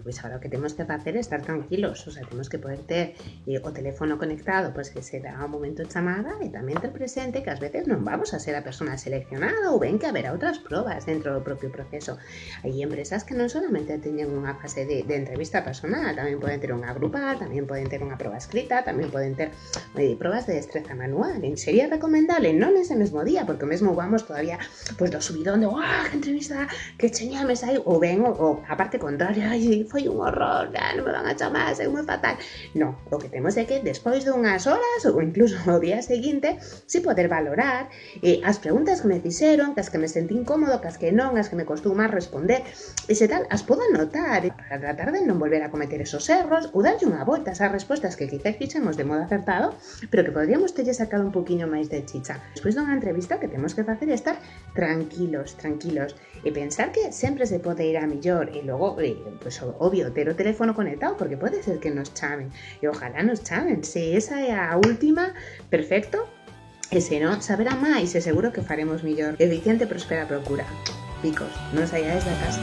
pois agora o que temos que facer é estar tranquilos, o sea, temos que poder ter o teléfono conectado, pois que se dá o momento de chamada, e tamén ter presente que ás veces non vamos a ser a persona seleccionada ou ben que haberá outras probas dentro do propio proceso. Hai empresas que non solamente teñen unha fase de entrevista personal, tamén poden ter unha grupal, tamén poden ter unha proba escrita, tamén poden ter probas de destreza manual. Sería recomendable non ese mesmo día, porque mesmo vamos todavía pois do subidón de que entrevista, que genial me saiu, ou ben o a parte contraria, ai, foi un horror, non me van a chamar, sei moi fatal. No, o que temos é que despois de unhas horas ou incluso o día seguinte, si poder valorar as preguntas que me fixeron, que as que me sentí incómodo, que as que non, as que me costou máis responder, e se tal, as podo anotar para tratar de non volver a cometer esos erros ou darlle unha volta a esas respostas que quizás fixemos de modo acertado, pero que podríamos terlle sacado un poquinho máis de chicha. Despois dunha entrevista, que temos que facer é estar tranquilos e pensar que sempre se pode ir a mellor e logo, pues obvio, ter o teléfono conectado porque pode ser que nos chamen e ojalá nos chamen, se esa é a última, perfecto, e se non, saberá máis e seguro que faremos mellor. Eficiente, prospera, procura. Picos, non saiades da casa.